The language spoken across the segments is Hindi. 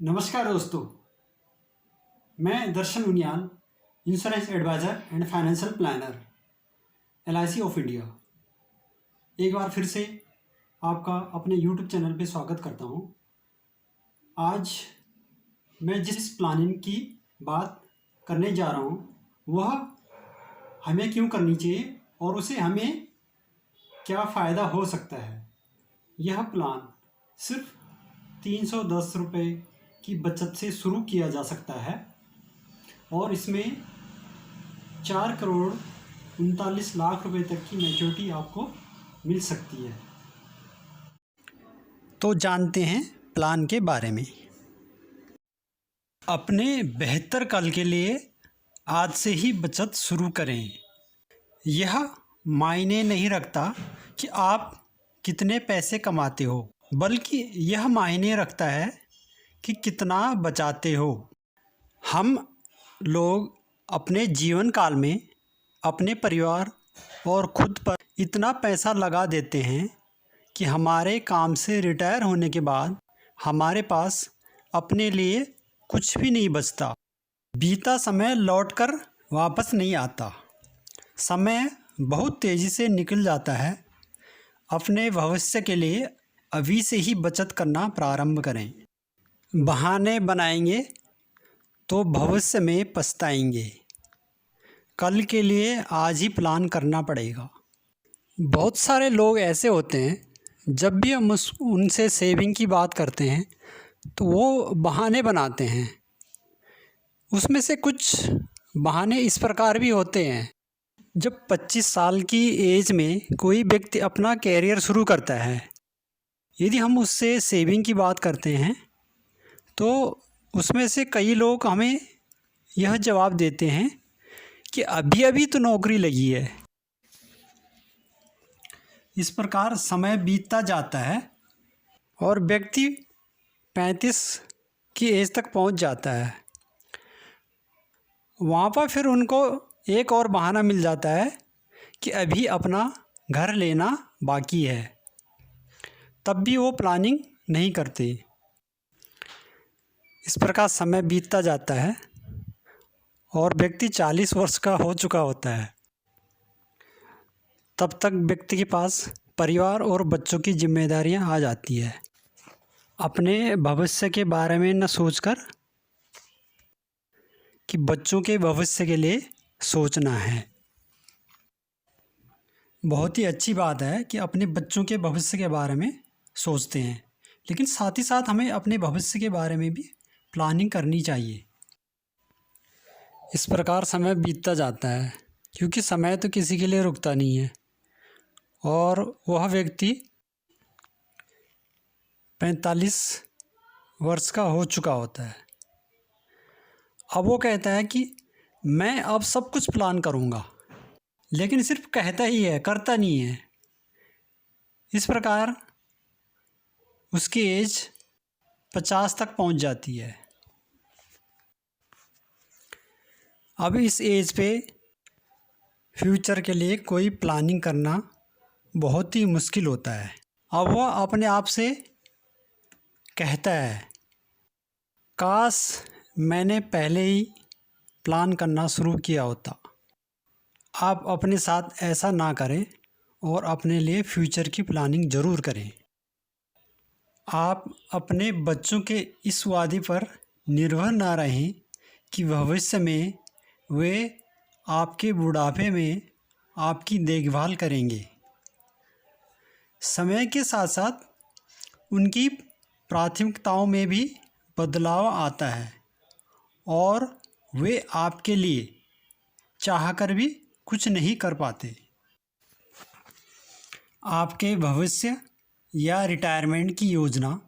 नमस्कार दोस्तों, मैं Darshan Uniyal, insurance advisor and financial planner LIC of India. एक बार फिर से आपका अपने YouTube चैनल पे स्वागत करता हूँ। आज मैं जिस प्लानिंग की बात करने जा रहा हूँ वह हमें क्यों करनी चाहिए और उसे हमें क्या फ़ायदा हो सकता है। यह प्लान सिर्फ 310 रुपये की बचत से शुरू किया जा सकता है और इसमें 4,39,00,000 रुपए तक की मैच्योरिटी आपको मिल सकती है। तो जानते हैं प्लान के बारे में। अपने बेहतर कल के लिए आज से ही बचत शुरू करें। यह मायने नहीं रखता कि आप कितने पैसे कमाते हो, बल्कि यह मायने रखता है कि कितना बचाते हो। हम लोग अपने जीवन काल में अपने परिवार और खुद पर इतना पैसा लगा देते हैं कि हमारे काम से रिटायर होने के बाद हमारे पास अपने लिए कुछ भी नहीं बचता। बीता समय लौटकर वापस नहीं आता। समय बहुत तेज़ी से निकल जाता है। अपने भविष्य के लिए अभी से ही बचत करना प्रारंभ करें। बहाने बनाएंगे तो भविष्य में पछताएंगे। कल के लिए आज ही प्लान करना पड़ेगा। बहुत सारे लोग ऐसे होते हैं, जब भी हम उनसे सेविंग की बात करते हैं तो वो बहाने बनाते हैं। उसमें से कुछ बहाने इस प्रकार भी होते हैं। जब 25 साल की एज में कोई व्यक्ति अपना कैरियर शुरू करता है, यदि हम उससे सेविंग की बात करते हैं तो उसमें से कई लोग हमें यह जवाब देते हैं कि अभी अभी तो नौकरी लगी है। इस प्रकार समय बीतता जाता है और व्यक्ति 35 की एज तक पहुंच जाता है। वहाँ पर फिर उनको एक और बहाना मिल जाता है कि अभी अपना घर लेना बाकी है, तब भी वो प्लानिंग नहीं करते। इस प्रकार समय बीतता जाता है और व्यक्ति 40 वर्ष का हो चुका होता है। तब तक व्यक्ति के पास परिवार और बच्चों की जिम्मेदारियां आ जाती है। अपने भविष्य के बारे में न सोचकर कि बच्चों के भविष्य के लिए सोचना है। बहुत ही अच्छी बात है कि अपने बच्चों के भविष्य के बारे में सोचते हैं, लेकिन साथ ही साथ हमें अपने भविष्य के बारे में भी प्लानिंग करनी चाहिए। इस प्रकार समय बीतता जाता है, क्योंकि समय तो किसी के लिए रुकता नहीं है और वह व्यक्ति 45 वर्ष का हो चुका होता है। अब वो कहता है कि मैं अब सब कुछ प्लान करूँगा, लेकिन सिर्फ कहता ही है, करता नहीं है। इस प्रकार उसकी एज 50 तक पहुंच जाती है। अब इस एज पे फ्यूचर के लिए कोई प्लानिंग करना बहुत ही मुश्किल होता है। अब वह अपने आप से कहता है, काश मैंने पहले ही प्लान करना शुरू किया होता। आप अपने साथ ऐसा ना करें और अपने लिए फ्यूचर की प्लानिंग ज़रूर करें। आप अपने बच्चों के इस वादे पर निर्भर ना रहें कि भविष्य में वे आपके बुढ़ापे में आपकी देखभाल करेंगे। समय के साथ साथ उनकी प्राथमिकताओं में भी बदलाव आता है और वे आपके लिए चाहकर भी कुछ नहीं कर पाते। आपके भविष्य या रिटायरमेंट की योजना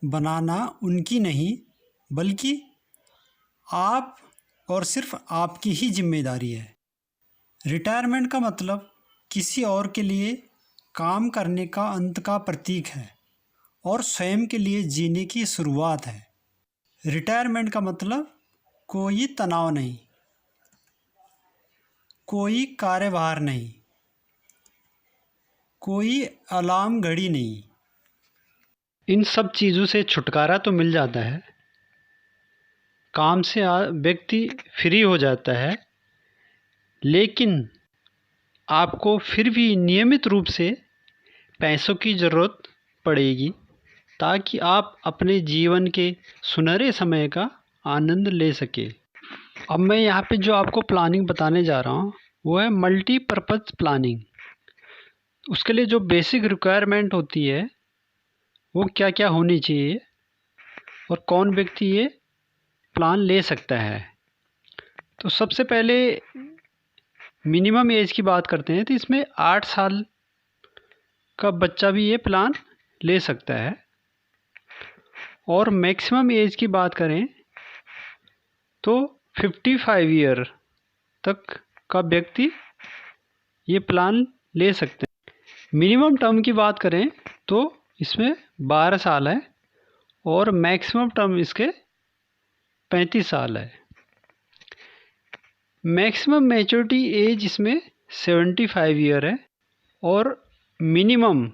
बनाना उनकी नहीं, बल्कि आप और सिर्फ आपकी ही जिम्मेदारी है। रिटायरमेंट का मतलब किसी और के लिए काम करने का अंत का प्रतीक है और स्वयं के लिए जीने की शुरुआत है। रिटायरमेंट का मतलब कोई तनाव नहीं, कोई कार्यभार नहीं, कोई अलार्म घड़ी नहीं। इन सब चीज़ों से छुटकारा तो मिल जाता है, काम से व्यक्ति फ्री हो जाता है, लेकिन आपको फिर भी नियमित रूप से पैसों की ज़रूरत पड़ेगी ताकि आप अपने जीवन के सुनहरे समय का आनंद ले सके। अब मैं यहाँ पे जो आपको प्लानिंग बताने जा रहा हूँ वो है मल्टीपर्पज़ प्लानिंग। उसके लिए जो बेसिक रिक्वायरमेंट होती है वो क्या क्या होनी चाहिए और कौन व्यक्ति ये प्लान ले सकता है। तो सबसे पहले मिनिमम एज की बात करते हैं, तो इसमें 8 साल का बच्चा भी ये प्लान ले सकता है। और मैक्सिमम एज की बात करें तो 55 ईयर तक का व्यक्ति ये प्लान ले सकते हैं। मिनिमम टर्म की बात करें तो इसमें 12 साल है और मैक्सिमम टर्म इसके 35 साल है। मैक्सिमम मैच्योरिटी एज इसमें 75 ईयर है और मिनिमम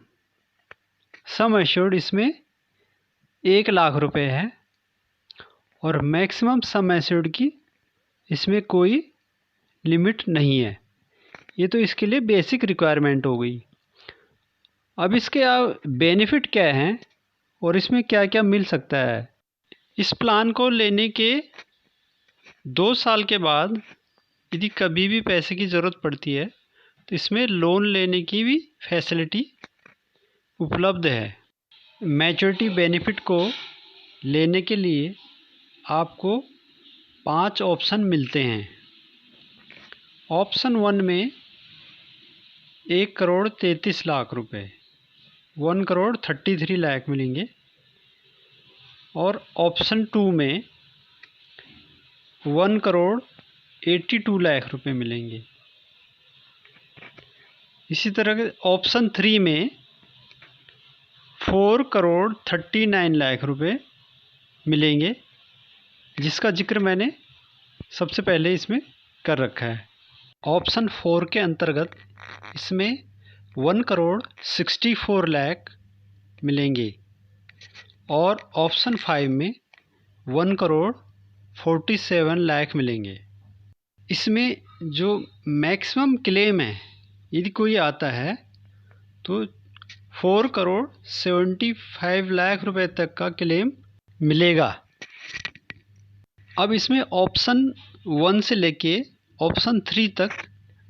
सम एश्योर्ड इसमें 1 लाख रुपए है और मैक्सिमम सम एश्योर्ड की इसमें कोई लिमिट नहीं है। ये तो इसके लिए बेसिक रिक्वायरमेंट हो गई। अब इसके बेनिफिट क्या हैं और इसमें क्या क्या मिल सकता है। इस प्लान को लेने के 2 साल के बाद यदि कभी भी पैसे की ज़रूरत पड़ती है तो इसमें लोन लेने की भी फैसिलिटी उपलब्ध है। मैच्योरिटी बेनिफिट को लेने के लिए आपको 5 ऑप्शन मिलते हैं। ऑप्शन 1 में 1 करोड़ 33 लाख रुपए, 1 करोड़ 33 लाख मिलेंगे। और ऑप्शन 2 में 1 करोड़ 82 लाख रुपए मिलेंगे। इसी तरह ऑप्शन 3 में 4 करोड़ 39 लाख रुपए मिलेंगे, जिसका जिक्र मैंने सबसे पहले इसमें कर रखा है। ऑप्शन 4 के अंतर्गत इसमें 1 करोड़ 64 लाख मिलेंगे और ऑप्शन 5 में 1 करोड़ 47 लाख मिलेंगे। इसमें जो मैक्सिमम क्लेम है, यदि कोई आता है तो 4 करोड़ 75 लाख रुपए तक का क्लेम मिलेगा। अब इसमें ऑप्शन 1 से लेके ऑप्शन 3 तक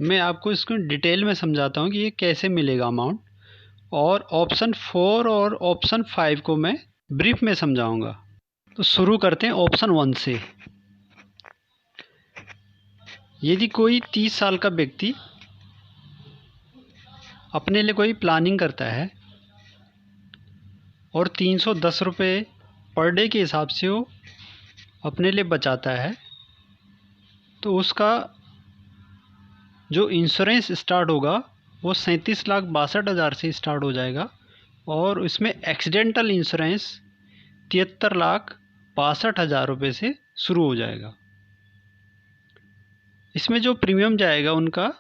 मैं आपको इसको डिटेल में समझाता हूँ कि ये कैसे मिलेगा अमाउंट, और ऑप्शन 4 और ऑप्शन 5 को मैं ब्रीफ में समझाऊंगा। तो शुरू करते हैं ऑप्शन 1 से। यदि कोई 30 साल का व्यक्ति अपने लिए कोई प्लानिंग करता है और 310 रुपये पर डे के हिसाब से वो अपने लिए बचाता है, तो उसका जो इंश्योरेंस स्टार्ट होगा वो 37,62,000 से स्टार्ट हो जाएगा और इसमें एक्सीडेंटल इंश्योरेंस 73,62,000 रुपये से शुरू हो जाएगा। इसमें जो प्रीमियम जाएगा उनका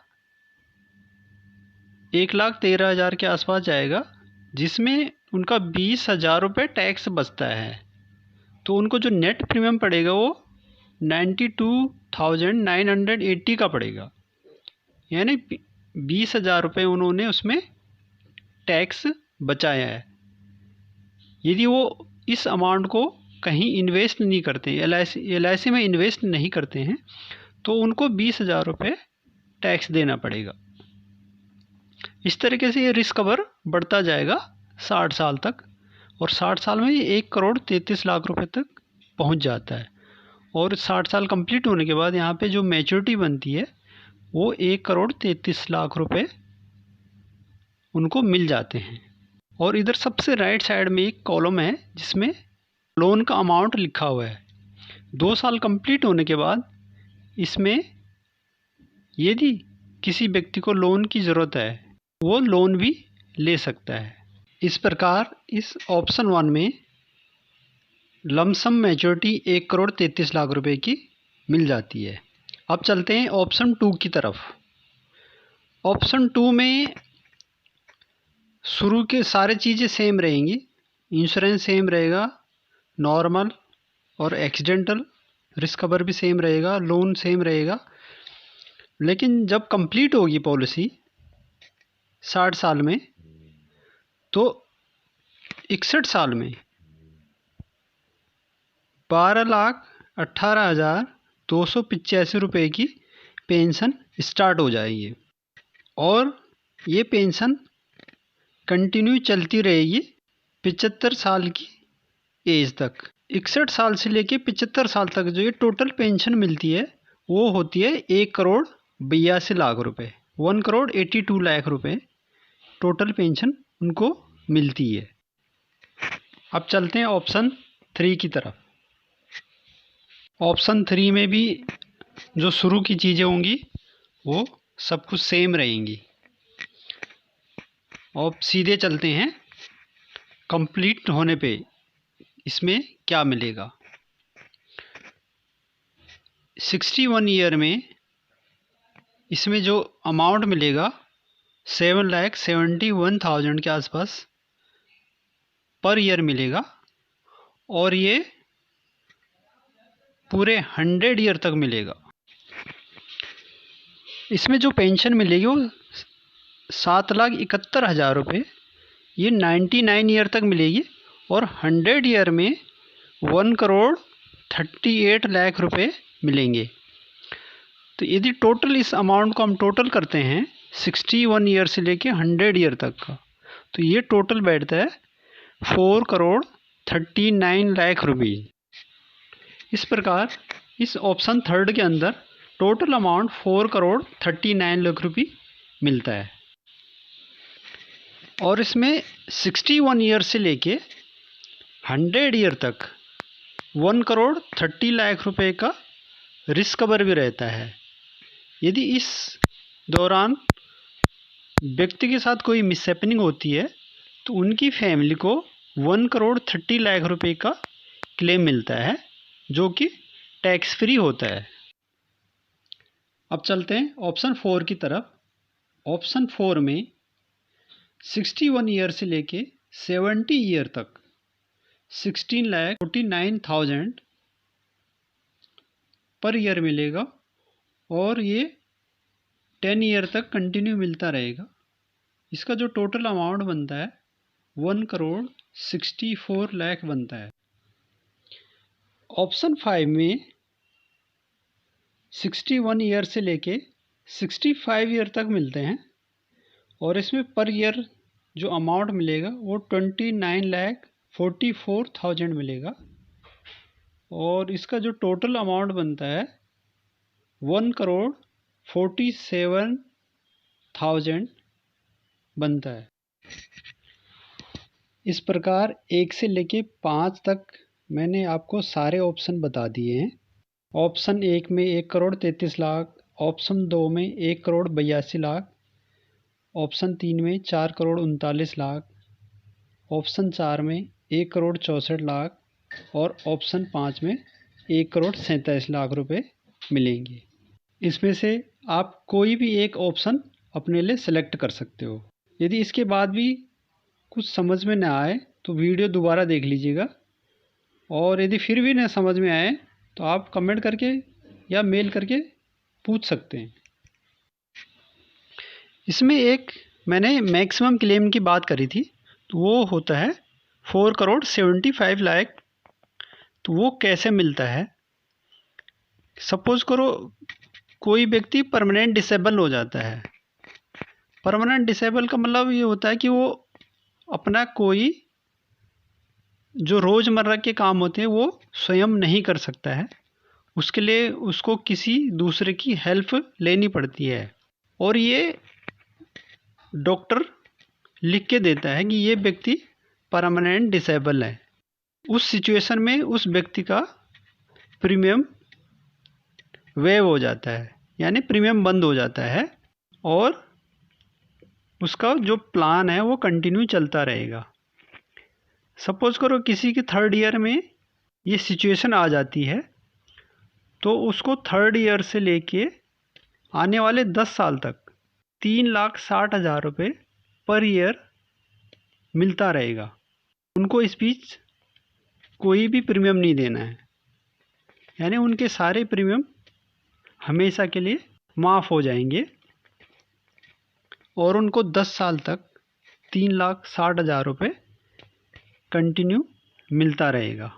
1,13,000 के आसपास जाएगा, जिसमें उनका 20,000 रुपये टैक्स बचता है। तो उनको जो नेट प्रीमियम पड़ेगा वो 92,980 का पड़ेगा, यानी 20,000 रुपये उन्होंने उसमें टैक्स बचाया है। यदि वो इस अमाउंट को कहीं इन्वेस्ट नहीं करते, LIC में इन्वेस्ट नहीं करते हैं, तो उनको 20,000 रुपये टैक्स देना पड़ेगा। इस तरीके से ये रिस्क कवर बढ़ता जाएगा 60 साल तक, और 60 साल में ये 1 करोड़ 33 लाख रुपए तक पहुंच जाता है। और 60 साल कंप्लीट होने के बाद यहाँ पे जो मैच्योरिटी बनती है वो 1 करोड़ 33 लाख रुपए उनको मिल जाते हैं। और इधर सबसे राइट साइड में एक कॉलम है जिसमें लोन का अमाउंट लिखा हुआ है। 2 साल कंप्लीट होने के बाद इसमें यदि किसी व्यक्ति को लोन की ज़रूरत है वो लोन भी ले सकता है। इस प्रकार इस ऑप्शन 1 में लमसम मैच्योरिटी 1 करोड़ 33 लाख रुपए की मिल जाती है। अब चलते हैं ऑप्शन 2 की तरफ। ऑप्शन 2 में शुरू के सारे चीज़ें सेम रहेंगी, इंश्योरेंस सेम रहेगा, नॉर्मल और एक्सीडेंटल, रिस्क कवर भी सेम रहेगा, लोन सेम रहेगा। लेकिन जब कंप्लीट होगी पॉलिसी 60 साल में, तो 61 साल में 12,18,285 रुपये की पेंशन स्टार्ट हो जाएगी और ये पेंशन कंटिन्यू चलती रहेगी 75 साल की एज तक। 61 साल से लेके 75 साल तक जो ये टोटल पेंशन मिलती है वो होती है 1,82,00,000 रुपये, 1,82,00,000 रुपये टोटल पेंशन उनको मिलती है। अब चलते हैं ऑप्शन 3 की तरफ। ऑप्शन 3 में भी जो शुरू की चीज़ें होंगी वो सब कुछ सेम रहेंगी। अब सीधे चलते हैं कंप्लीट होने पे इसमें क्या मिलेगा। 61 ईयर में इसमें जो अमाउंट मिलेगा 7,71,000 के आसपास पर ईयर मिलेगा और ये पूरे 100 ईयर तक मिलेगा। इसमें जो पेंशन मिलेगी वो 7,71,000 रुपये ये 99 ईयर तक मिलेगी और 100 ईयर में 1,38,00,000 रुपये मिलेंगे। तो यदि टोटल इस अमाउंट को हम टोटल करते हैं 61 ईयर से लेके 100 ईयर तक का, तो ये टोटल बैठता है 4,39,00,000 रुपये। इस प्रकार इस ऑप्शन 3 के अंदर टोटल अमाउंट 4,39,00,000 रुपये मिलता है और इसमें 61 ईयर से लेके 100 ईयर तक 1,30,00,000 रुपये का रिस्क कवर भी रहता है। यदि इस दौरान व्यक्ति के साथ कोई मिसहैपनिंग होती है तो उनकी फैमिली को 1,30,00,000 रुपये का क्लेम मिलता है जो कि टैक्स फ्री होता है। अब चलते हैं ऑप्शन 4 की तरफ। ऑप्शन 4 में 61 ईयर से लेके 70 ईयर तक 16,49,000 पर ईयर मिलेगा और ये 10 ईयर तक कंटिन्यू मिलता रहेगा। इसका जो टोटल अमाउंट बनता है 1,64,00,000 बनता है। ऑप्शन 5 में 61 ईयर से लेके 65 ईयर तक मिलते हैं और इसमें पर ईयर जो अमाउंट मिलेगा वो 29,44,000 मिलेगा और इसका जो टोटल अमाउंट बनता है 1,47,000 बनता है। इस प्रकार 1 से लेके 5 तक मैंने आपको सारे ऑप्शन बता दिए हैं। ऑप्शन 1 में 1,33,00,000, ऑप्शन 2 में 1,82,00,000, ऑप्शन 3 में 4,39,00,000, ऑप्शन 4 में 1,64,00,000 और ऑप्शन 5 में 1,47,00,000 रुपये मिलेंगे। इसमें से आप कोई भी एक ऑप्शन अपने लिए सेलेक्ट कर सकते हो। यदि इसके बाद भी कुछ समझ में ना आए तो वीडियो दोबारा देख लीजिएगा और यदि फिर भी ना समझ में आए तो आप कमेंट करके या मेल करके पूछ सकते हैं। इसमें एक मैंने मैक्सिमम क्लेम की बात करी थी तो वो होता है 4,75,00,000। तो वो कैसे मिलता है? सपोज करो कोई व्यक्ति परमानेंट डिसेबल हो जाता है। परमानेंट डिसेबल का मतलब ये होता है कि वो अपना कोई जो रोज़मर्रा के काम होते हैं वो स्वयं नहीं कर सकता है, उसके लिए उसको किसी दूसरे की हेल्प लेनी पड़ती है और ये डॉक्टर लिख के देता है कि ये व्यक्ति परमानेंट डिसेबल है। उस सिचुएशन में उस व्यक्ति का प्रीमियम वेव हो जाता है, यानी प्रीमियम बंद हो जाता है और उसका जो प्लान है वो कंटिन्यू चलता रहेगा। सपोज करो किसी के 3rd ईयर में ये सिचुएशन आ जाती है तो उसको 3rd ईयर से लेके आने वाले 10 साल तक 3,60,000 रुपये पर ईयर मिलता रहेगा। उनको इस बीच कोई भी प्रीमियम नहीं देना है। यानी उनके सारे प्रीमियम हमेशा के लिए माफ़ हो जाएंगे और उनको 10 साल तक 3,60,000 रुपये कंटिन्यू मिलता रहेगा।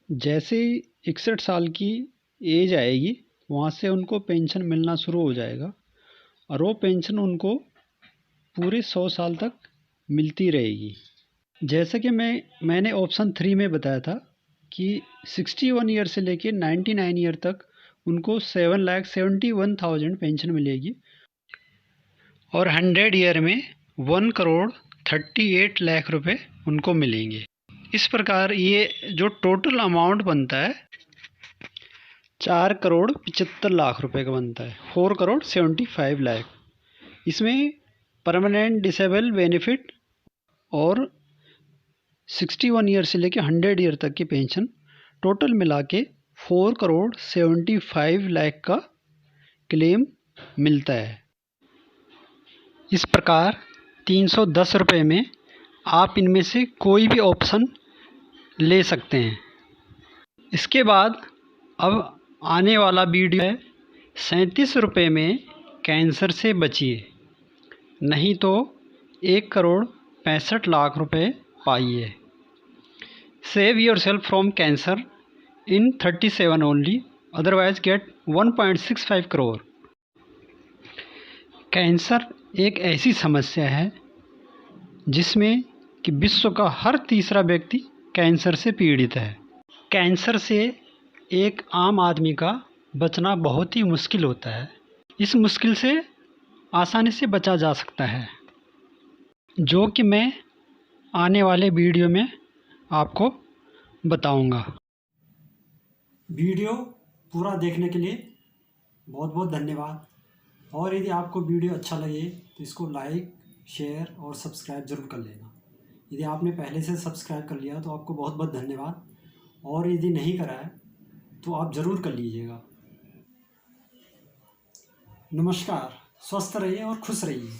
जैसे ही 61 साल की एज आएगी वहाँ से उनको पेंशन मिलना शुरू हो जाएगा और वो पेंशन उनको पूरे 100 साल तक मिलती रहेगी। जैसे कि मैंने ऑप्शन 3 में बताया था कि 61 ईयर से लेके 99 ईयर तक उनको 7,71,000 पेंशन मिलेगी और 100 ईयर में 1,38,00,000 रुपये उनको मिलेंगे। इस प्रकार ये जो टोटल अमाउंट बनता है 4,75,00,000 रुपये का बनता है, 4,75,00,000। इसमें परमानेंट डिसेबल बेनिफिट और 61 ईयर से लेकर 100 ईयर तक की पेंशन टोटल मिला के 4,75,00,000 का क्लेम मिलता है। इस प्रकार 310 रुपये में आप इनमें से कोई भी ऑप्शन ले सकते हैं। इसके बाद अब आने वाला वीडियो है 37 रुपये में कैंसर से बचिए, नहीं तो 1,65,00,000 रुपये पाइए। Save your self from cancer in 37 only, otherwise get 1.65 crore. Cancer एक ऐसी समस्या है जिसमें कि विश्व का हर तीसरा व्यक्ति कैंसर से पीड़ित है। कैंसर से एक आम आदमी का बचना बहुत ही मुश्किल होता है। इस मुश्किल से आसानी से बचा जा सकता है, जो कि मैं आने वाले वीडियो में आपको बताऊंगा। वीडियो पूरा देखने के लिए बहुत बहुत धन्यवाद। और यदि आपको वीडियो अच्छा लगे तो इसको लाइक, शेयर और सब्सक्राइब ज़रूर कर लेना। यदि आपने पहले से सब्सक्राइब कर लिया तो आपको बहुत बहुत धन्यवाद, और यदि नहीं करा है तो आप ज़रूर कर लीजिएगा। नमस्कार, स्वस्थ रहिए और खुश रहिए।